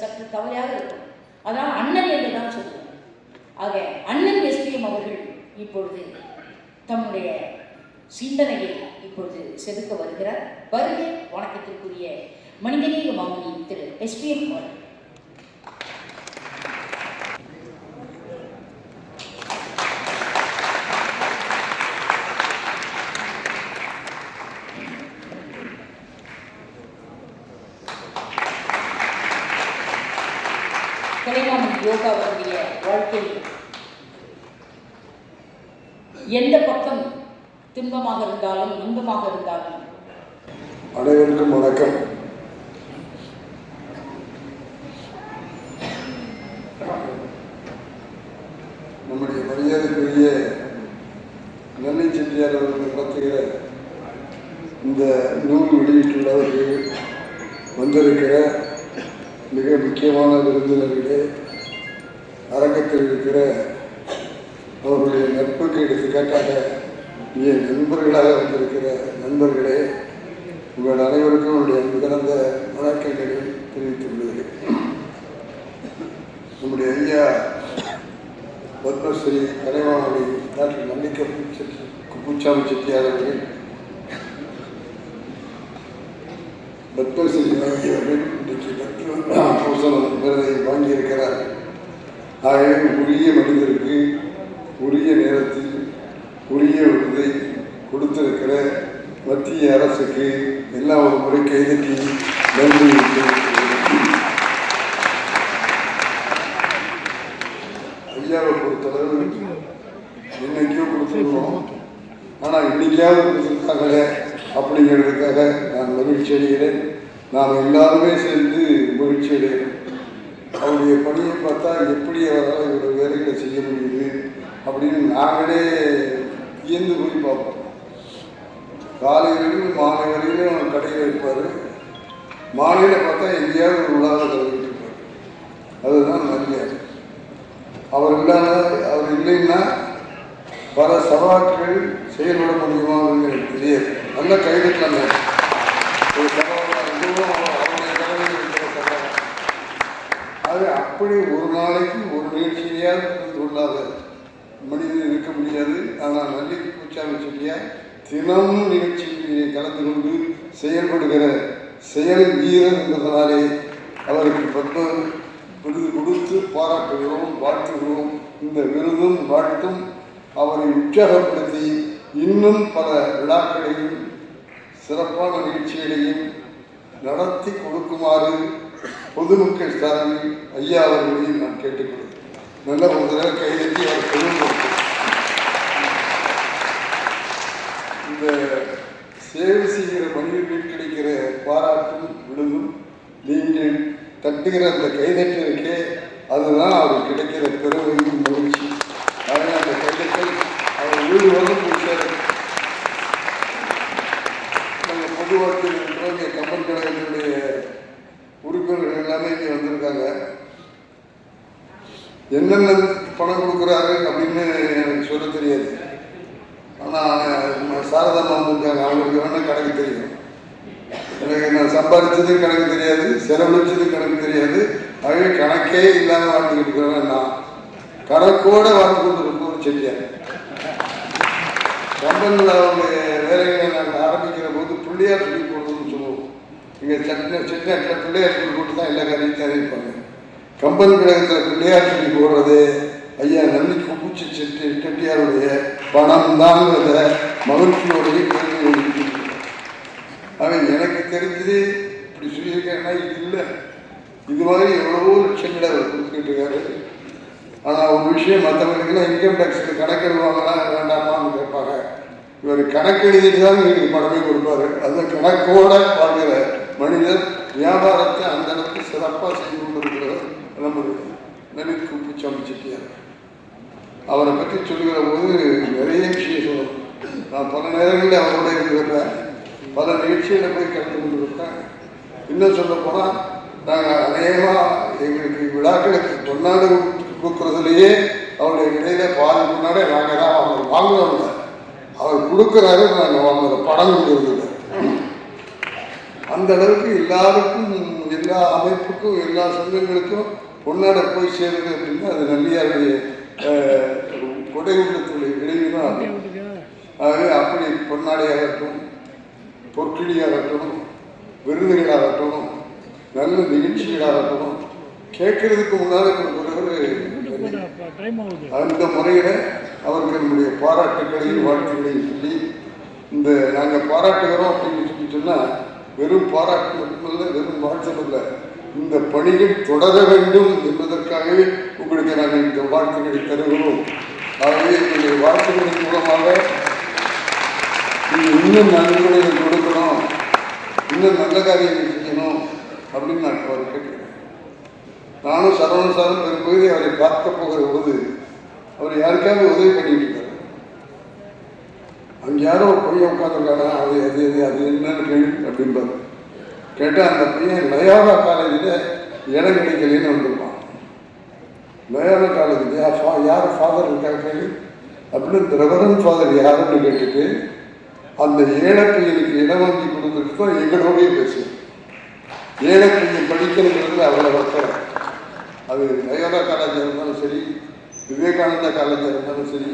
சற்று கவலையாக இருக்கும். அதனால் அண்ணன் என்று தான் சொல்லுவோம். ஆக அண்ணன் எஸ்பிஎம் அவர்கள் இப்பொழுது தம்முடைய சிந்தனையை இப்பொழுது செதுக்க வருகிறார். வருக வணக்கத்திற்குரிய மனிதநேய மாமணி திரு எஸ்பிஎம் அவர்கள். கலைமாமணி யோகாவுடைய வாழ்க்கையில் எந்த பக்கம் துன்பமாக இருந்தாலும் இன்பமாக இருந்தாலும். அனைவருக்கும் வணக்கம். நம்முடைய மரியாதைக்குரிய நெல்லை செட்டியார் அவர்கள் நடத்துகிற இந்த நூல் வெளியீட்டுள்ளவர்கள் வந்திருக்கிற மிக முக்கியமான விருந்தினர்களே, அரங்கத்தில் இருக்கிற அவர்களுடைய நட்புக்கு எடுத்துக்காட்டாக இங்கே நண்பர்களாக வந்திருக்கிற நண்பர்களே, உங்கள் அனைவருக்கும் உங்களுடைய அன்பு கலந்த வணக்கங்களை தெரிவித்துள்ளது. நம்முடைய ஐயா பத்மஸ்ரீ கலைமாமணி டாக்டர் நம்பிக்கை குப்புச்சாமி செட்டியார் அவர்கள் பத்மஸ்ரீ அவர்கள் இன்றைக்கு பத்மபூஷணம் விருதை வாங்கியிருக்கிறார். ஆகவே உரிய மனிதருக்கு உரிய நேரத்தில் உரிய விருதை கொடுத்திருக்கிற மத்திய அரசுக்கு எல்லாம் ஒரு முறை கைதட்டி நன்றி. ஐயாவை பொறுத்தளவு இன்னைக்கும் கொடுத்துருக்கோம், ஆனால் இன்னைக்காவது கொடுத்துருக்காங்களே அப்படிங்கிறதுக்காக நான் மகிழ்ச்சி அடைகிறேன். நாம் எல்லாருமே சேர்ந்து மகிழ்ச்சி அடைகிறோம். அவருடைய பணியை பார்த்தா எப்படி அவரால் இவருடைய வேலைகளை செய்ய முடியுது அப்படின்னு நாங்களே இயந்து போய் பார்ப்போம். காலையிலிருந்து மாலை வரையிலும் அவர் கடையில் இருப்பார். மாலையில் பார்த்தா எங்கேயாவது ஒரு விழாவை கலந்துட்டு இருப்பார். அதுதான் மரியாதை. அவர் இல்லைன்னா பல சவால்கள் செயல்பட முடியுமான்னு எனக்கு தெரியாது. நல்ல கைதட்டலாங்க. ஒரு சவாலாக இதுவும் அவருடைய கடவுள் இருக்கிற சவால். அது அப்படி ஒரு நாளைக்கு ஒரு நிகழ்ச்சியிலேயாவது கலந்து கொள்ளாத மனிதன் இருக்க முடியாது. ஆனால் நல்லி குப்புச்சாமி செட்டியார் தினமும் நிகழ்ச்சியில் கலந்து கொண்டு செயல்படுகிற செயல் வீரர் என்பதனாலே அவருக்கு பத்ம விருது கொடுத்து பாராட்டுகிறோம், வாழ்த்துகிறோம். இந்த விருதும் வாழ்த்தும் அவரை உற்சாகப்படுத்தி இன்னும் பல விழாக்களையும் சிறப்பான நிகழ்ச்சிகளையும் நடத்தி கொடுக்குமாறு பொதுமக்கள் சார்பில் ஐயா அவர்களையும் நான் கேட்டுக்கொள்கிறேன். நல்ல ஒரு தடவை கைதட்டி அவர் பொதுமக்கள் இந்த சேவை செய்கிற மனிதர்கள் கிடைக்கிற பாராட்டும் விருதும் நீங்கள் தட்டுகிற அந்த கைதட்டலுக்கே அதுதான் அவர் கிடைக்கிற பெருமையும் மகிழ்ச்சி. அதனால் அந்த கைதட்டல் அவர் வீடு வந்து போய் நாங்கள் பொது வாழ்க்கையில் இருக்கிறோம். இங்கே கம்பன் கழகத்தினுடைய உறுப்பினர்கள் எல்லாமே இங்கே வந்திருக்காங்க. என்னென்ன பணம் கொடுக்குறாரு அப்படின்னு எனக்கு சொல்ல தெரியாது. ஆனால் சாரதாமா வந்திருக்காங்க, அவங்களுக்கு வேணால் கணக்கு தெரியும். எனக்கு நான் சம்பாதிச்சதும் கணக்கு தெரியாது, செலவழிச்சதும் கணக்கு தெரியாது. ஆகவே கணக்கே இல்லாமல் வாழ்ந்துக்கிட்டு இருக்கிறேன். நான் கணக்கோடு வாழ்ந்து கொண்டு ரொம்ப செஞ்சார். கம்பனில் அவருடைய வேலைகளை நாங்கள் ஆரம்பிக்கிற போது பிள்ளையார் சொல்லி போடுறதுன்னு சொல்லுவோம். இங்கே செட்டிநாட்டில் பிள்ளையார் சொல்லி போட்டு தான் எல்லா காரையும் தெரிவிப்பாங்க. கம்பன் கழகத்தில் பிள்ளையார் சொல்லி போடுறது ஐயா நன்றி குப்புச்சி செட்டியாருடைய பணம் தாங்கிறத மகிழ்ச்சியோடைய கேள்வி. அவன் எனக்கு தெரிஞ்சது இப்படி சொல்லியிருக்கேன்னா இது இல்லை. இது மாதிரி எவ்வளவோ லட்சங்களை அவர் கொடுத்துக்கிட்டு இருக்காரு. ஆனால் ஒரு விஷயம், மற்றவங்களுக்குலாம் இன்கம் டேக்ஸுக்கு கணக்கு எழுதுவாங்களா வேண்டாமான்னு கேட்பாங்க. இவர் கணக்கு எழுதிட்டு தான் எங்களுக்கு பணமே கொடுப்பாரு. அந்த கணக்கோட பார்க்குற மனிதர் வியாபாரத்தை அந்த அளவுக்கு சிறப்பாக செய்து கொண்டிருக்கிறவர் நம்முடைய நெல்லை குப்புச்சாமி செட்டியார். அவரை பற்றி சொல்லுகிற போது நிறைய விஷயம் சொல்லணும். நான் பல நேரங்களில் அவரோட இருந்திருப்பேன், பல நிகழ்ச்சிகளை போய் கலந்து கொண்டு இருப்பேன். இன்னும் சொல்ல போனால் நாங்கள் அநேகமாக எங்களுக்கு விழாக்களுக்கு பொன்னாடு கொடுக்குறதுலையே அவருடைய இடையில பாதி முன்னாடி நாங்கள் தான் அவர் வாங்குறோம். அவர் கொடுக்குறாரு, நாங்கள் வாங்குற படம் கொடுக்குறது இல்லை. அந்த அளவுக்கு எல்லாருக்கும், எல்லா அமைப்புக்கும், எல்லா சங்கங்களுக்கும் பொன்னாடை போய் சேருது அப்படின்னா அது நல்லியாருடைய கொடை உள்ளத்துடைய விளைவு தான் ஆகும். ஆகவே அப்படி பொன்னாடையாகட்டும், பொற்கிளியாகட்டும், விருதுகளாகட்டும், நல்ல நிகழ்ச்சிகளாகட்டும் கேட்கறதுக்கு முன்னாலே அந்த முறையில் அவருக்கு நம்முடைய பாராட்டுகளையும் வாழ்த்துக்களையும் சொல்லி இந்த நாங்கள் பாராட்டுகிறோம் அப்படின்னு சொல்லி சொன்னால் வெறும் பாராட்டு மட்டுமல்ல, வெறும் வாழ்த்து இல்லை, இந்த பணிகள் தொடர வேண்டும் என்பதற்காகவே உங்களுக்கு நாங்கள் இந்த வாழ்த்துக்களை தருகிறோம். ஆகவே எங்களுடைய வாழ்த்துக்களின் மூலமாக நீங்கள் இன்னும் நன்மைகளை கொடுக்கணும், இன்னும் நல்ல காரியங்கள் செய்யணும் அப்படின்னு நான் அவர் கேட்கிறேன். நானும் சரவணன் சாரும் பெரும்பகுதி அவரை பார்க்க போகிற போது அவர் யாருக்காவது உதவி பண்ணிட்டு இருக்காரு. அங்கே யாரோ ஒரு பையன் உட்காந்துருக்காங்க, அது அது அது அது என்னன்னு கேள்வி அப்படின்பாரு. கேட்டால் அந்த பையன் லயோலா காலேஜில் இடம் கிடைக்கலன்னு வந்திருப்பான். லயோலா காலேஜில் யார் ஃபாதர் இருக்காங்க கேள்வி அப்படின்னு ரெவரண்ட் ஃபாதர் யாருன்னு கேட்டுட்டு அந்த ஏழை பையனுக்கு இடம் வாங்கி கொடுத்துட்டு தான் எங்களோடய பேசுவோம். ஏழை பையன் படிக்கிறதுங்கிறது அவ்வளோ வர்த்தகம். அது லயோலா காலேஜாக இருந்தாலும் சரி, விவேகானந்தா காலேஜாக இருந்தாலும் சரி,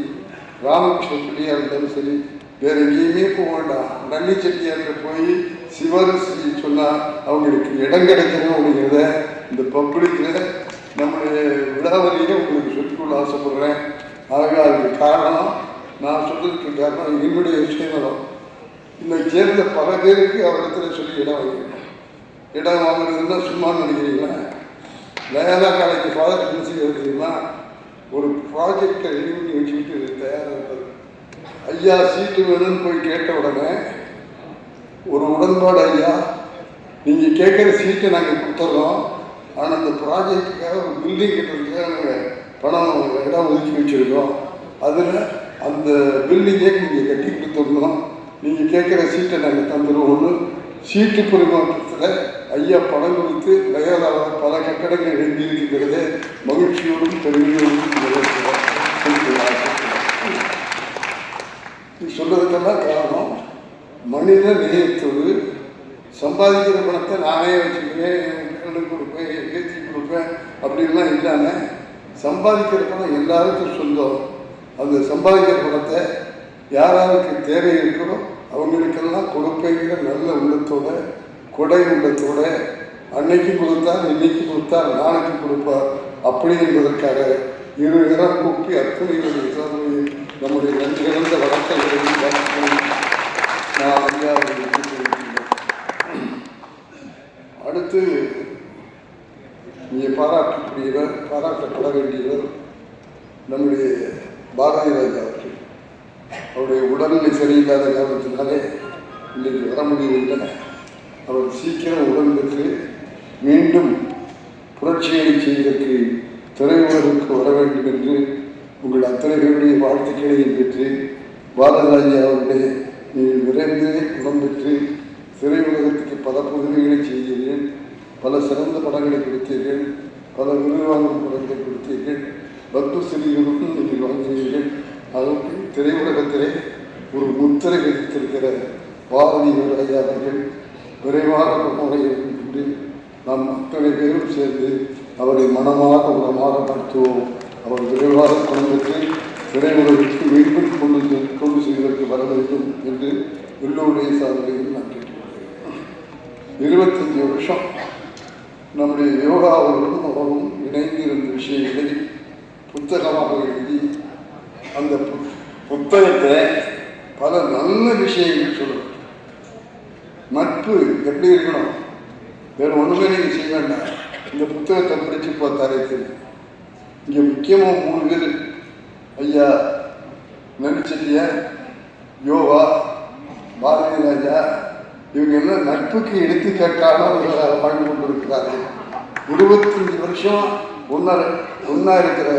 ராமகிருஷ்ண பிள்ளையாக இருந்தாலும் சரி, வேற எங்கேயுமே போக வேண்டாம். நன்னி செட்டியார்கிட்ட போய் சிவரிசி சொன்னால் அவங்களுக்கு இடம் கிடைக்கணும் அப்படிங்கிறத இந்த பப்ளிக்கில் நம்முடைய விழாவலியில் உங்களுக்கு சொல்லிக்கொள்ள ஆசைப்படுறேன். ஆகவே அதுக்கு காரணம், நான் சொல்றதுக்கு காரணம் என்னுடைய விஷயம். இன்னைக்கு சேர்ந்த பல பேருக்கு அவரிடத்துல சொல்லி இடம் வாங்கிக்கணும். இடம் வாங்குறதுன்னா சும்மா நினைக்கிறீங்களா? லயோலா காலேஜ் ஃபாதர் பிரின்சிபல் தெரியுமா, ஒரு ப்ராஜெக்டை ரெடி பண்ணி வச்சுக்கிட்டு தயாராக இருப்பார். ஐயா சீட்டு வேணும்னு போய் கேட்ட உடனே ஒரு உடன்பாடு, ஐயா நீங்கள் கேட்குற சீட்டை நாங்கள் கொடுத்துட்றோம், ஆனால் அந்த ப்ராஜெக்டுக்காக ஒரு பில்டிங் கட்டுறதுக்காக நாங்கள் பணம் இடம் ஒதுக்கி வச்சுருக்கோம், அதில் அந்த பில்டிங்கை நீங்கள் கட்டி கொடுத்துடணும், நீங்கள் கேட்குற சீட்டை நாங்கள் தந்துடுவோம்னு சீட்டு பரிமாற்றத்தில் ஐயா பணம் கொடுத்து லயோலாவில் பல கட்டடங்கள் எழுந்திருக்கிறது. மகிழ்ச்சியோடும் பெருமையோடும் சொல்றதுக்கெல்லாம் காரணம் மனித நேயத்தோடு. சம்பாதிக்கிற பணத்தை நானே வச்சுக்குவேன், எனக்கு கொடுப்பேன், ஏற்றி கொடுப்பேன் அப்படின்லாம் இல்லாமல் சம்பாதிக்கிற பணம் எல்லாருக்கும் சொந்தம். அந்த சம்பாதிக்கிற பணத்தை யாராருக்கு தேவை இருக்கிறோ அவங்களுக்கெல்லாம் கொடுப்பேங்கிற நல்ல உள்ளத்தோட, கொடை உள்ளத்தோட, அன்னைக்கு கொடுத்தார், இன்னைக்கு கொடுத்தார், நாளைக்கு கொடுப்பார் அப்படி என்பதற்காக இரு இடம் கூப்பி அத்தனைகளுடைய சார்பையும் நம்முடைய நன்றி இழந்த வழக்கை நான் ஐயா அடுத்து இங்கே பாராட்டக்கூடியவர், பாராட்டப்பட வேண்டியவர் நம்முடைய பாரதி ராஜா அவர்கள். அவருடைய உடல்நிலை சரியில்லாத காரணத்தினாலே இன்றைக்கு வர முடியவில்லை. அவர் சீக்கிரம் உடல் பெற்று மீண்டும் புரட்சிகளை செய்வதற்கு திரையுலகிற்கு வர வேண்டும் என்று உங்கள் அத்தனை பேருடைய வாழ்த்துக்களையும் பெற்று பாரதிராஜா அவர்களே நீங்கள் விரைந்து குணம் பெற்று திரையுலகத்துக்கு பல புதுமைகளை செய்தீர்கள், பல சிறந்த படங்களை கொடுத்தீர்கள், பல விருது வாங்கும் படங்களை கொடுத்தீர்கள், பத்மஸ்ரீகளுக்கும் நீங்கள் வாங்கினீர்கள். அதற்கு திரையுலகத்திலே ஒரு முத்திரை விதித்திருக்கிற பாரதி ராஜா அவர்கள் விரைவான முறையில் என்று நாம் அத்தனை பேரும் சேர்ந்து அவரை மனமாக உரமாக நடத்துவோம். அவர் விரைவாக குடும்பத்தை திரையுலகிற்கு மீண்டும் கொண்டு செய்வதற்கு வர வேண்டும் என்று எல்லோருடைய சார்பிலையும் நான் கேட்டுக்கொள்கிறேன். 25 வருஷம் நம்முடைய யோகாவோடும் அவரும் இணைந்து இருந்த விஷயங்களை புத்தகமாக எழுதி அந்த புத்தகத்தை பல நல்ல விஷயங்கள் சொல்லணும். நட்பு எப்படி இருக்கணும், வேறு ஒன்றுமே நீங்கள் செய்ய வேண்டாம், இந்த புத்தகத்தை படித்து பார்த்தாலே தெரியும். இங்கே முக்கியமாக 3 பேர், ஐயா நடிச்செட்டியார், யோகா, பாரதி ராஜா, இவங்க எல்லாம் நட்புக்கு எடுத்துக்காட்டான வாழ்ந்து கொண்டிருக்கிறார்கள். 25 வருஷம் ஒன்றா இருக்கிற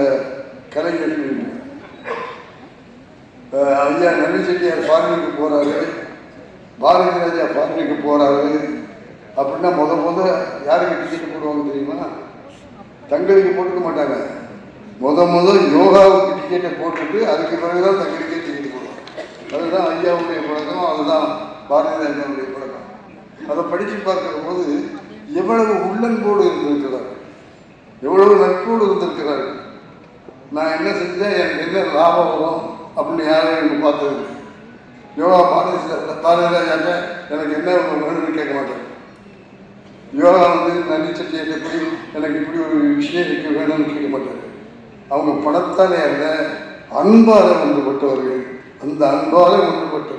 கலைஞர்கள். ஐயா நடிச்செட்டியார் ஃபாரினுக்கு போகிறாரு, பாரதி ராஜா ஃபாரினுக்கு போகிறாரு அப்படின்னா முத யாருக்கு டிக்கெட் போடுவாங்க தெரியுமா? தங்களுக்கு போட்டுக்க மாட்டாங்க. முத யோகாவுக்கு டிக்கெட்டை போட்டுட்டு அதுக்கு பிறகுதான் தங்களுக்கே டிக்கெட் போடுவாங்க. அதுதான் ஐயாவுடைய பழக்கம், அதுதான் பாரதி ராஜாவுடைய பழக்கம். அதை படித்து பார்க்கிற போது எவ்வளவு உள்ளன்போடு இருந்திருக்கிறார்கள், எவ்வளவு நட்போடு இருந்திருக்கிறார்கள். நான் என்ன செஞ்சேன், எனக்கு என்ன லாபம் வரும் அப்படின்னு யாரும் எனக்கு பார்த்தது. யோகா பாரதிராஜாட்ட எனக்கு என்ன வேணும்னு கேட்க மாட்டேன். யோகா நன்றி சட்டியை எப்படி எனக்கு இப்படி ஒரு விஷயம் எனக்கு வேணும்னு கேட்க மாட்டார். அவங்க பணத்தாலே அல்ல, அன்பால ஒன்றுபட்டவர்கள். அந்த அன்பால ஒன்றுபட்ட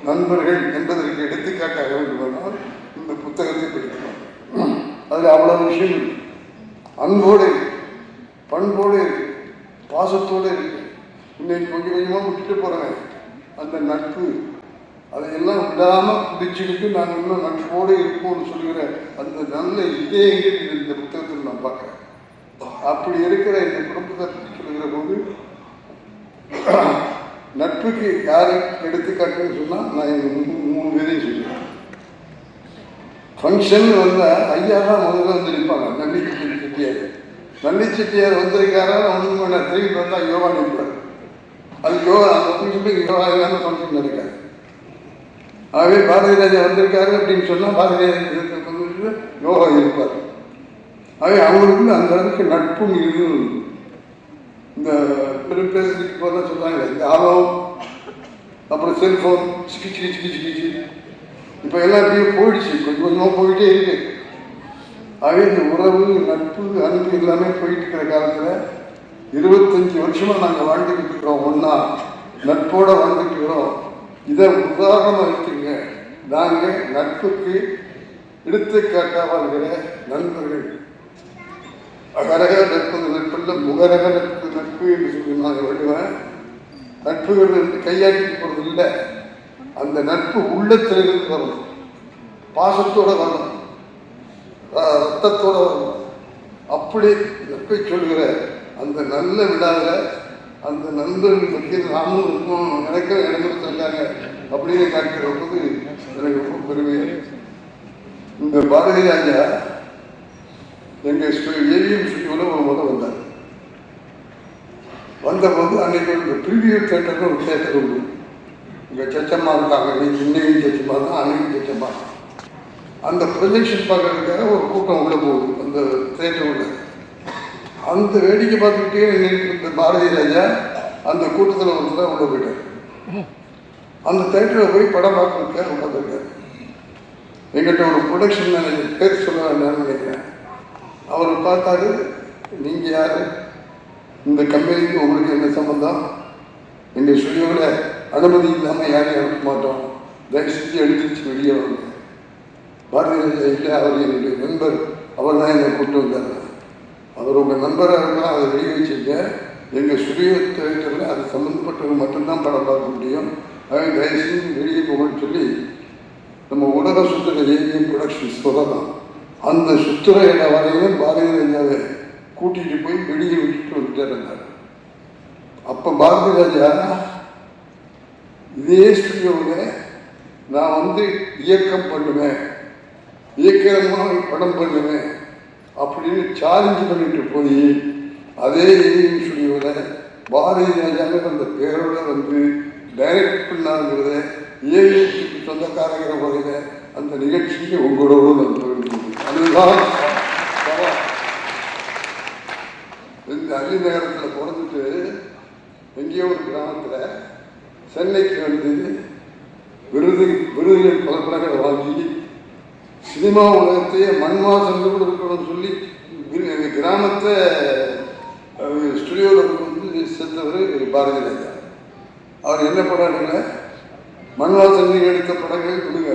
நண்பர்கள் என்பதற்கு எடுத்துக்காட்டாக வேண்டுமானால் இந்த புத்தகத்தை படிக்கலாம். அதில் அவ்வளவு விஷயம் இருக்கு. அன்போடு இருக்கு, பண்போடு இருக்கு, பாசத்தோடு இருக்கு. இன்னைக்கு கொஞ்சம் கொஞ்சமாக விட்டுட்டு போகிறேன் அந்த நட்பு. அதையெல்லாம் விடாமல் பிடிச்சிருக்கு. நாங்கள் இன்னும் நட்போடு இருப்போம்னு சொல்லுகிற அந்த நல்ல இதயங்கள் இந்த புத்தகத்தில் நான் பார்க்குறேன். அப்படி இருக்கிற இந்த குடும்பத்தை பற்றி சொல்லுகிற போது நட்புக்கு யாரை எடுத்துக்காட்டுன்னு சொன்னால் நான் எங்கள் 3 பேரையும் சொல்லுவேன். ஃபங்க்ஷன் வந்தால் ஐயா தான் முதல்ல வந்து நிற்பாங்க. நன்றி செட்டியார், நன்றி செட்டியார் வந்திருக்காரா ஒன்று மணி நேரம் திரும்பி வந்தால் யோகா நிற்பார். அது யோகா, அந்த ஃபங்க்ஷனுக்கு யோகா இல்லாமல் ஃபங்க்ஷன் நடக்காது. ஆகவே பாரதி ராஜா வந்திருக்காரு அப்படின்னு சொன்னால் பாரதி ராஜா யோகா இருப்பார். ஆகவே அவங்களுக்குள்ள அந்த அளவுக்கு நட்பும் இருந்தது. இந்த பெரும் பேசுறதுக்கு போதான் சொல்கிறாங்க, இந்த ஆர்வம் அப்புறம் செல்ஃபோன் சிக்கிச்சு இப்போ எல்லாம் அப்படியே போயிடுச்சு, கொஞ்சம் கொஞ்சமாக போயிட்டே இருக்கு. ஆகவே இந்த உறவு, நட்பு, அன்பு எல்லாமே போயிட்டு இருக்கிற காலத்தில் 25 வருஷமாக நாங்கள் வாழ்ந்துக்கிட்டு இருக்கிறோம். ஒன்றா நட்போடு வாழ்ந்துட்டு இருக்கிறோம். இதை உதாரணமாக இருக்குங்க. நாங்கள் நட்புக்கு எடுத்துக்காட்டாக வாழ்கிற நண்பர்கள். அகரக நட்பு நட்புல முகரக நட்பு நட்பு என்று சொல்லி நான் விடுவேன். நட்புகள் கையாட்டிட்டு போகிறது இல்லை. அந்த நட்பு உள்ளத்திலிருந்து வரணும், பாசத்தோடு வரணும், ரத்தத்தோடு வரணும். அப்படி நட்பை சொல்கிற அந்த நல்ல விழாவில் அந்த நண்பர்கள் மத்தியில் நாமும் இருக்கும், எனக்கும் இருக்காங்க அப்படின்னு காட்டுகிற போது எனக்கு ரொம்ப பெருமையாக. இந்த பாரதி ராஜா எங்கள் ஏவிஎம் ஸ்டுடியோவில் ஒரு முறை வந்தார். வந்தபோது அன்றைக்கு ஒரு ப்ரிவியூ தேட்டர்னு ஒரு தேட்டர் உண்டு. இங்கே சச்சம்மா இருக்காங்க, இன்னையும் சச்சம்மா தான், அன்னையும் சச்சம்மா. அந்த ப்ரொஜெக்ஷன் பார்க்கறதுக்காக ஒரு கூட்டம் உள்ளே போகுது அந்த தேட்டர் உள்ள. அந்த வேடிக்கை பார்த்துக்கிட்டே இந்த பாரதி ராஜா அந்த கூட்டத்தில் ஒருத்தர் உள்ளே போயிட்டார். அந்த தேட்டரில் போய் படம் பார்க்கறதுக்காக உட்காந்துருக்காரு. எங்கிட்ட ஒரு ப்ரொடக்ஷன் மேனேஜர், பேர் சொல்ல வேண்டாம்னு நினைக்கிறேன், அவர் பார்த்தாரு. நீங்கள் யார், இந்த கம்பெனிக்கு உங்களுக்கு என்ன சம்பந்தம், எங்கள் ஸ்டுடியோவில் அனுமதி இல்லாமல் யாரையும் அனுப்ப மாட்டோம், தயவு செஞ்சு எழுதிச்சு வெளியே வாங்க. பாரதி ராஜா இல்லை, அவர் என்னுடைய நண்பர், அவர் தான் என்னை கூப்பிட்டு வந்தார். அவர் உங்கள் நண்பராக இருக்கலாம், அதை வெளியே வச்சுருங்க. எங்கள் ஸ்டுடியோ தேட்டரில் அது சம்மந்தப்பட்டவங்க மட்டும்தான் படம் பார்க்க முடியும். அதை தயவு செஞ்சு வெளியே போகணும்னு சொல்லி நம்ம உலக சுற்றுலா ஏவிஎம் ப்ரொடக்ஷன்ஸ் சொல்லலாம். அந்த சுற்றுலா வரையிலும் பாரதி ராஜாவை கூட்டிகிட்டு போய் வெளியே விட்டுட்டு வந்துட்டே இருந்தார். அப்போ பாரதி ராஜா இதே ஸ்டுடியோவில் நான் இயக்கம் பண்ணுவேன், இயக்கமாக படம் பண்ணுவேன் அப்படின்னு சேலஞ்சு பண்ணிட்டு போய் அதே ஏவிஎம் ஸ்டுடியோவில் பாரதி ராஜாவை அந்த பேரோட டைரக்ட் பண்ணாங்கிறத ஏவிஎம்க்கு சொந்தக்காரங்கிற முறையில் அந்த நிகழ்ச்சிக்கு உங்களோடு நான் பகிர்ந்து. அதுதான் இந்த அள்ளி நகரத்தில் பிறந்துட்டு எங்கேயோ ஒரு கிராமத்தில் சென்னைக்கு விருதுகள் பல படங்களை வாங்கி சினிமா உலகத்தையே மண்வாசம் இருக்கணும்னு சொல்லி கிராமத்தை ஸ்டுடியோவில் சென்றவர் பாரதி ராஜா. அவர் என்ன படம் மண்வாசன் எடுத்த படங்கள் கொடுங்க,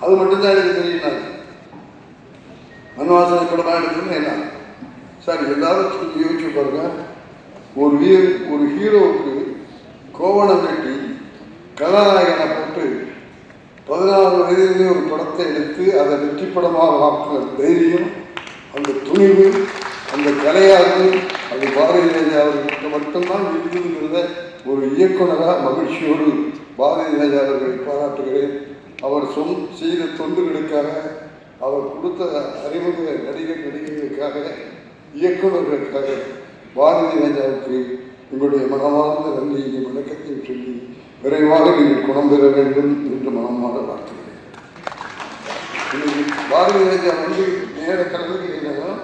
அது மட்டும்தான் எனக்கு தெரியும். மண்வாசனை படமாக எடுத்ததுன்னு என்ன சார், எல்லாரும் யோசிச்சு பாருங்க. ஒரு ஹீரோவுக்கு கோவணம் கட்டி கதாநாயகனை போட்டு 16 வயதிலே ஒரு படத்தை எடுத்து அதை வெற்றி படமாக ஆக்குற தைரியம், அந்த துணிவு, அந்த கலையாளு, அது பாரதி ராஜா அவர்கிட்ட மட்டும்தான் இருக்குதுங்கிறத ஒரு இயக்குனராக மகிழ்ச்சியோடு பாரதி ராஜா அவர்களை பாராட்டுகிறேன். அவர் செய்த தொண்டுகளுக்காக, அவர் கொடுத்த அறிமுக நடிகர்களுக்காக, இயக்குநர்களுக்காக பாரதி ராஜாவுக்கு உங்களுடைய மனமார்ந்த நன்றியை வணக்கத்தையும் சொல்லி விரைவாக நீங்கள் குணம் பெற வேண்டும் என்று மனமாக வாழ்த்துகிறேன். பாரதி ராஜா வந்து நேர கலந்துக்கலாம்.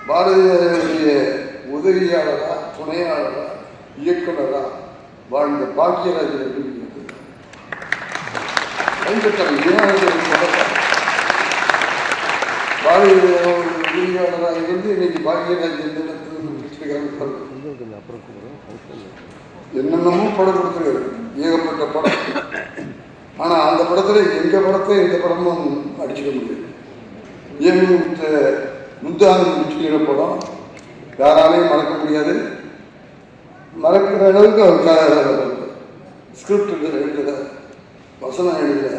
பாரதி ராஜாவுடைய உதவியாளரா, துணையாளரா, இயக்குனரா வாழ்ந்த பாக்கியராஜன் பாரதி உதவியாளராக இருந்து இன்னைக்கு பாக்கியராஜ் எந்த இடத்துல என்னென்னமோ படம் கொடுத்துருக்காரு, ஏகப்பட்ட படம். ஆனால் அந்த படத்தில் எங்கள் படத்தை எந்த படமும் அடிச்சுக்க முடியாது. ஏமி முத்தானந்த முடிச்சுக்கிற படம் யாராலையும் மறக்க முடியாது. மறக்கிற அளவுக்கு அவர் ஸ்கிரிப்ட் எழுதுற, வசனம் எழுதுற,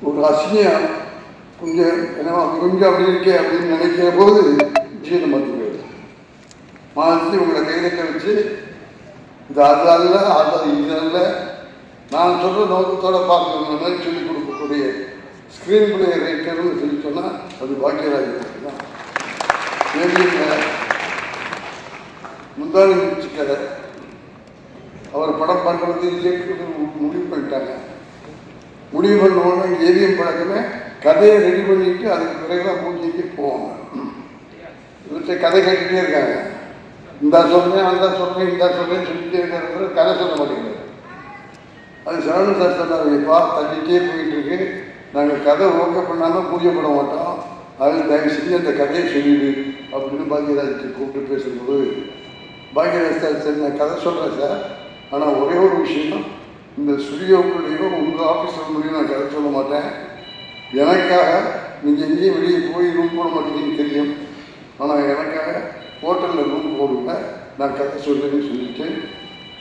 ஒரு அசிங்கம் கொஞ்சம் என்ன கொஞ்சம் அப்படி இருக்கே அப்படின்னு நினைக்கிற போது ஜீவனை மாற்றிக்கிறது. மாற்றி உங்களை கைதட்ட வச்சு இது அது அல்ல, அது இது அல்ல, நான் சொல்கிற நோக்கத்தோடு பார்க்குற மாதிரி சொல்லிக் கொடுக்கக்கூடிய ஸ்க்ரீன் பிளே ரைட்டர்னு சொல்லி சொன்னால் அது பாக்கியராஜ் தான். முந்தானி முடிச்சு கதை அவர் படம் பண்ணுறது இயக்குறது முடிவு பண்ணிட்டாங்க. முடிவு பண்ணோன்னா ஏவிஎம் பழக்கமே கதையை ரெடி பண்ணிட்டு அதுக்கு பிறகுதான் பூஜைக்கு போவாங்க. இவற்றை கதை கேட்டுகிட்டே இருக்காங்க. இந்த சொல்கிறேன், அந்த சொல்கிறேன், இந்த சொல்கிறேன்னு சொல்லிகிட்டே இருக்கிற கதை சொல்ல மாட்டேங்கிறார். அது சரவணன் சார் சொன்னார்ப்பா, தள்ளிட்டே போயிட்டு இருக்கு, நாங்கள் கதை ஓகே பண்ணாமல் பூஜை பண்ண மாட்டோம், அது தயவு செஞ்சு அந்த கதையை சொல்லிடு அப்படின்னு பாக்கியராஜ் கூப்பிட்டு பேசும்போது, பாக்கியராஜ் சார் சரி நான் கதை சொல்கிறேன் சார், ஆனால் ஒரே ஒரு விஷயம், இந்த ஸ்டுடியோக்குள்ளேயோ உங்கள் ஆஃபீஸ் ரூம்லேயும் நான் கதை சொல்ல மாட்டேன். எனக்காக நீங்கள் எங்கேயும் வெளியே போய் ரூம் போட மாட்டேங்கன்னு தெரியும், ஆனால் எனக்காக ஹோட்டலில் ரூம் போடுங்க, நான் கதை சொல்லுன்னு சொல்லிட்டு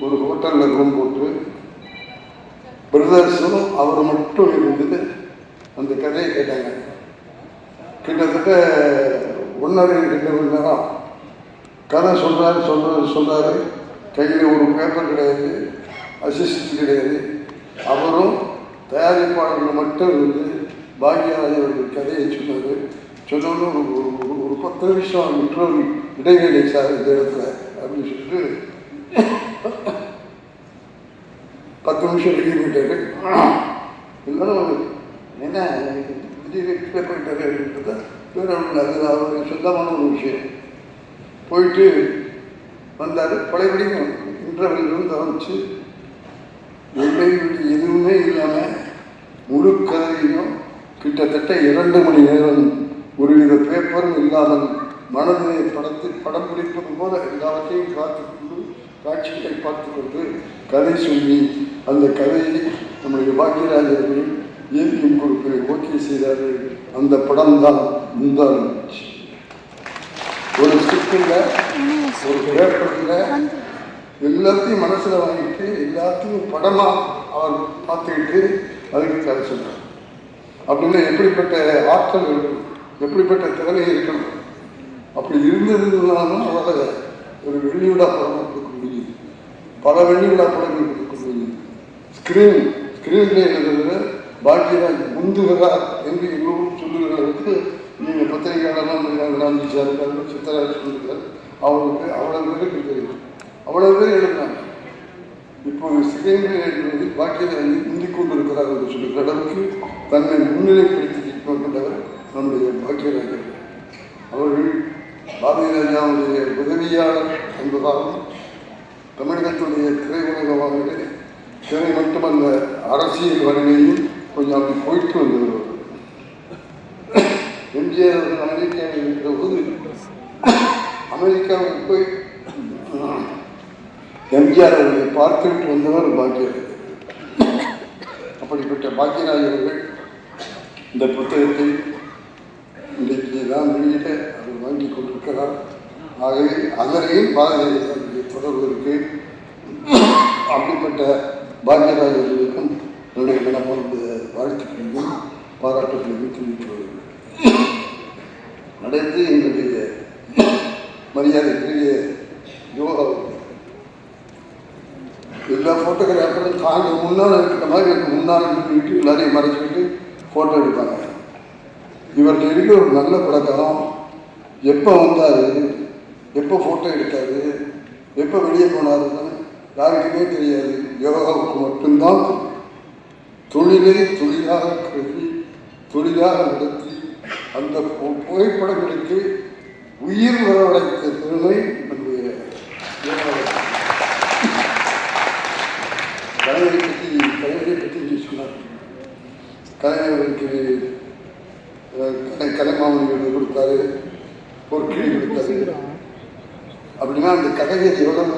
ஒரு ஹோட்டலில் ரூம் போட்டு பிரதர்ஸும் அவர் மட்டும் இருந்தது அந்த கதையை கேட்டாங்க. கிட்டத்தட்ட 1.5 மணி நேரம் கதை சொல்கிறாரு. கையில் ஒரு பேப்பர் கிடையாது, அசிஸ்டன்ட் கிடையாது. அவரும் தயாரிப்பாளர்கள் மட்டும் இருந்து பாக்கியராஜ் கதையை சொன்னார். சொன்னோன்னு ஒரு 10 நிமிஷம் இன்டர்வல் இடைவேளை சார் இந்த இடத்துல அப்படின்னு சொல்லிட்டு 10 நிமிஷம் வெளியே போயிட்டாரு. எல்லாரும் என்ன வீட்டில் போயிட்டாரு அப்படின்றத வேறு ஒன்று, அது அவருக்கு சொந்தமான ஒரு விஷயம். போயிட்டு வந்தார். பழையபடியும் இன்டர்வெல்லிருந்து ஆரம்பிச்சு இடைவெளி எதுவுமே இல்லாமல் முழு கதையும் கிட்டத்தட்ட 2 மணி நேரம் ஒருவித பேப்பரும் இல்லாமல் மனதினை படம் பிடிப்பது போல எல்லாவற்றையும் பார்த்துக்கொண்டு காட்சிகளை பார்த்துக்கொண்டு கதை சொல்லி அந்த கதையை நம்முடைய பாக்கியராஜர்கள் இயற்கையும் கொடுத்து ஓகே செய்தார்கள். அந்த படம் தான் முந்தானி முடிச்சு. ஒரு ஸ்கிரிப்டில் ஒரு பேப்பரில் எல்லாத்தையும் மனசில் வாங்கிட்டு எல்லாத்தையும் படமாக அவர் பார்த்துக்கிட்டு அதுக்கு கதை சொன்னார். அப்படின்னா எப்படிப்பட்ட ஆற்றல் இருக்கணும், எப்படிப்பட்ட திறமை இருக்கணும். அப்படி இருந்ததுனாலும் அவரை ஒரு வெள்ளிவிழா படமாக கொடுக்க முடியும், பல வெள்ளிவிழா படங்கள் கொடுக்க முடியும். ஸ்கிரீன்ல எழுதுகிற பாக்கியராஜ் முந்துகிறார் என்று எல்லோரும் சொல்லுகிறவருக்கு நீங்கள் பத்திரிகையாளர்லாம் காந்தி சார் இருக்காரு, சித்தராஜ் சொல்லுகிறார், அவருக்கு அவ்வளவு பேருக்கு தெரியும், அவ்வளவு பேர் எழுதினாங்க. இப்போது ஸ்கிரீன்ல எழுதுவது பாக்கியராஜ் முந்திக் கொண்டிருக்கிறார் என்று சொல்லுகிற அளவுக்கு தன்னை முன்னிலைப்படுத்தி கொண்டவர் நம்முடைய பாக்கியராஜர் அவர்கள். பாரதி ராஜாவுடைய உதவியாளர் என்பதாலும் தமிழகத்துடைய திரையுலகமாகவே திரை மட்டுமல்ல அரசியல் வரையிலையும் கொஞ்சம் அப்படி போயிட்டு வந்தவர். எம்ஜிஆர் அமெரிக்காவில் இருக்கிற போது அமெரிக்காவுக்கு போய் எம்ஜிஆர் அவர்களை பார்த்துவிட்டு வந்தவர் பாக்கியராஜ். அப்படிப்பட்ட பாக்கியராஜ் அவர்கள் இந்த புத்தகத்தை இன்றைக்கு தான் வெளியிட அவர் வாங்கி கொண்டிருக்கிறார். ஆகவே அதனையும் பாரதிய தொடர்பு இருக்கு. அப்படிப்பட்ட பாக்கியராஜ் அவர்களுக்கும் என்னுடைய மனமார்ந்த வாழ்த்துக்களையும் பாராட்டுகளையும் தெரிவித்துள்ளது. அடுத்து எங்களுடைய மரியாதைக்குரிய யோகா எல்லா ஃபோட்டோகிராஃபரும் தாங்க முன்னால் இருக்கிற மாதிரி எனக்கு முன்னால் நின்றுட்டு எல்லாரையும் மறைச்சிக்கிட்டு ஃபோட்டோ எடுப்பாங்க. இவர்கள் இருக்கிற ஒரு நல்ல பழக்கம், எப்போ வந்தார், எப்போ ஃபோட்டோ எடுத்தார், எப்போ வெளியே போனாருன்னு யாருக்குமே தெரியாது. யோகாவுக்கு மட்டும்தான் தொழிலை தொழிலாக கருதி தொழிலாக நடத்தி அந்த புகைப்படங்களுக்கு உயிர் வரவழைத்த பெருமை நம்முடைய கலைஞரை பற்றி சொன்னார். கலைஞர்களுக்கு கலைமாமணி கொடுத்தாரு, பொற்கிழி கொடுத்தாரு. அப்படின்னா அந்த கலைஞர் எவ்வளவு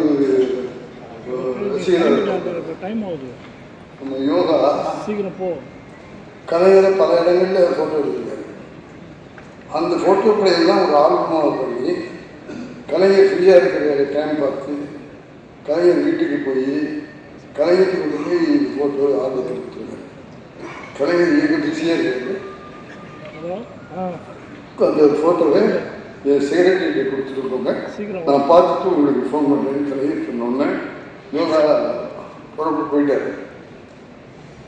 நம்ம யோகா கலைஞரை பல இடங்களில் ஃபோட்டோ எடுத்துருக்காரு. அந்த ஃபோட்டோக்களையெல்லாம் ஒரு ஆல்பமாக பண்ணி கலைஞர் ஃப்ரீயாக இருக்கிற டைம் பார்த்து கலைஞர் வீட்டுக்கு போய் கலைஞருக்கு கொண்டு போய் இந்த ஃபோட்டோ ஆல்பத்தில் கொடுத்துருக்காரு. கலைஞர் மிக பிஸியாக இருக்காரு. அந்த ஃபோட்டோவை என் செக்ரட்டரிகிட்ட கொடுத்துருக்கோங்க, நான் பார்த்துட்டு உங்களுக்கு ஃபோன் பண்ணுறேன்னு கலைஞர் சொன்னோன்னே யோகா புறப்பட்டு போயிட்டார்.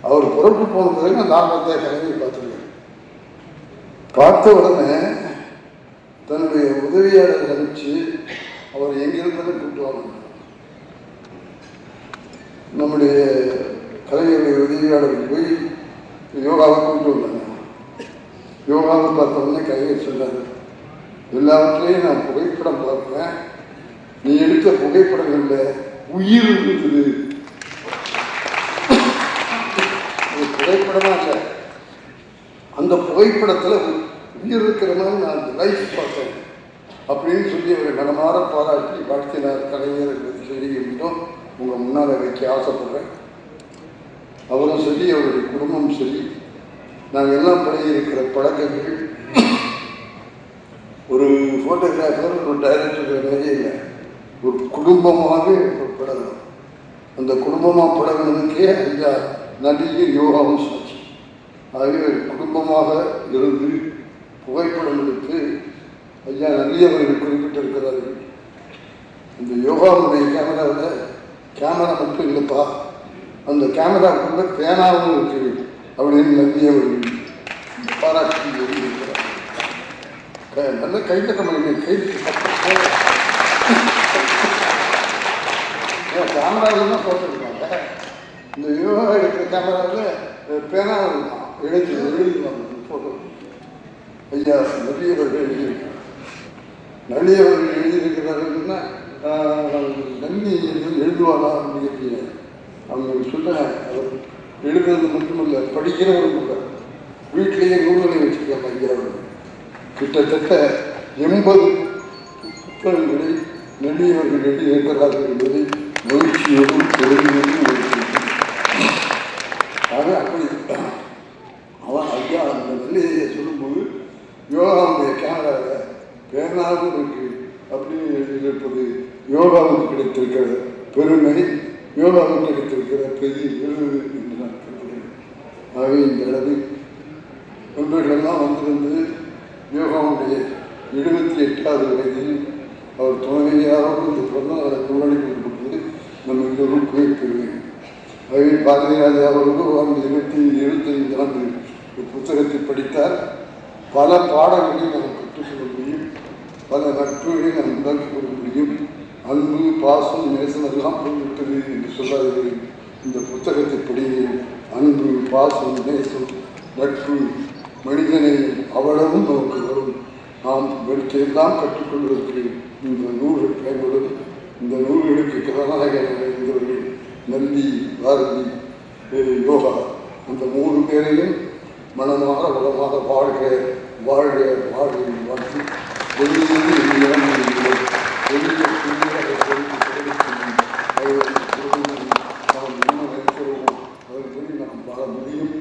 அவர் புறப்பட்டு போனதுக்கு அந்த ஆல்பத்தை கலைஞர் பார்த்துருக்காரு. பார்த்த உடனே தன்னுடைய உதவியாளர் அனுப்பிச்சு அவர் எங்கிருந்தாலும் கூப்பிட்டு நம்முடைய கலைஞருடைய உதவியாளருக்கு போய் யோகாவை கூப்பிட்டு வந்தாங்க. யோகாவை பார்த்த உடனே கலைஞர் சொன்னார், எல்லாவற்றையும் நான் புகைப்படம் பார்ப்பேன், நீ எடுத்த புகைப்படங்களில் உயிர் இருக்குது. புகைப்படமா இல்லை, அந்த புகைப்படத்தில் உயிர் இருக்கிற மாதிரி நான் அந்த லைஃப் பார்த்தேன் அப்படின்னு சொல்லி அவரை மனமாற பாராட்டி வாழ்த்தினார். கலைஞர் என்பது சொல்லி மட்டும் உங்கள் முன்னால் வைக்க ஆசைப்படுறேன். அவரும் சரி, அவருடைய குடும்பமும் சரி, நாங்கள் எல்லாம் பழகி இருக்கிற பழக்கங்கள் ஒரு ஃபோட்டோகிராஃபர் ஒரு டைரக்டர் மாதிரியே இல்லை, ஒரு குடும்பமாக ஒரு பழகணும். அந்த குடும்பமாக பழகினதுக்கே ஐயா நடிகர் யோகாவும் சாட்சி. ஆகவே குடும்பமாக இருந்து புகைப்படம் எடுத்து ஐயா நல்லவர்கள் குறிப்பிட்டிருக்கிறார்கள். இந்த யோகாவுடைய கேமரா மட்டும் இல்லைப்பா, அந்த கேமராவுக்குள்ள பேனாவும் இருக்குது அப்படின்னு நல்லவர்கள் பாராட்டி இருக்கிறார். நல்ல கைத்தட்டமாக கேமராவில் தான் போட்டிருக்காங்க. இந்த யோகா எடுக்கிற கேமராவில் பேனா எழுதுவாங்க ஃபோட்டோ. ஐயா நல்லியவர்கள் எழுதியிருக்கிறார். நல்லியவர்கள் எழுதியிருக்கிறார்கள்னா நன்றி எழுதுவாரா அப்படின்னு அவங்க சொல்ல, அவர் எழுதுறது மட்டுமல்ல, படிக்கிறவரும் கூட வீட்டிலேயே நூல்களை வச்சுருக்காங்க. ஐயா அவர்கள் கிட்டத்தட்ட 80 புத்தகங்களை நல்லியவர்கள் எழுதியிருக்கிறார்கள் என்பதை மகிழ்ச்சியோடும் பெருமையோடும் ஆக அப்படி அவன் ஐயா அந்த நல்லியை சொல்லும்போது யோகாவுடைய கேமராவில் பேனாவும் இருக்கு அப்படின்னு எழுதியிருப்பது யோகாவுக்கு கிடைத்திருக்கிற பெருமை, யோகாவுக்கு கிடைத்திருக்கிற பெரிய விருது என்று நான் கருதுகிறேன். ஆகவே இந்த அளவில் நண்பர்களெல்லாம் வந்திருந்து யோகாவுடைய 78வது வயதில் அவர் துணைவியாரோடு இந்த பிறந்தநாளை கொண்டாடி கொண்டிருப்பது நம்ம எல்லோரும் பெறுவேன். ஆகவே பாரதிராஜா அவர்களும் அந்த 25 ஆண்டு புத்தகத்தை படித்தார். பல பாடங்களை நாம் கற்றுக்கொள்ள முடியும், பல நட்புகளை நாம் உண்டாக்கிக் கொள்ள முடியும். அன்பு, பாசம், நேசம் எல்லாம் போய்விட்டது என்று சொல்லாதீர்கள். இந்த புத்தகத்தை படியுங்கள். அன்பு, பாசம், நேசம், நட்பு, மனிதனை அவ்வளவும் நமக்கு வரும். நாம் வெற்றியெல்லாம் கற்றுக்கொள்வதற்கு இந்த நூல்கள் பயன்படும். இந்த நூல்களுக்கு கதாநாயகர்கள் இருந்தவர்கள் நந்தி, பாரதி, யோகா, அந்த 3 பேரையும் மனமாக வளமாக வாழ்க வாழ்க வாழ்க வாழ்த்து வெளியிலிருந்து நாம் என்ன நினைக்கிறோமோ அதன்படி நாம் வாழ முடியும்,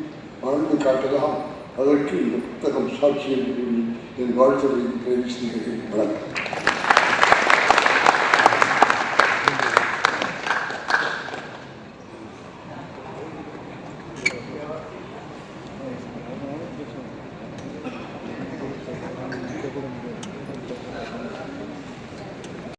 வாழ்ந்து காட்டலாம். அதற்கு இந்த புத்தகம் சாட்சி என்று கூறி என் வாழ்த்துறை தெரிவித்து வணக்கம்.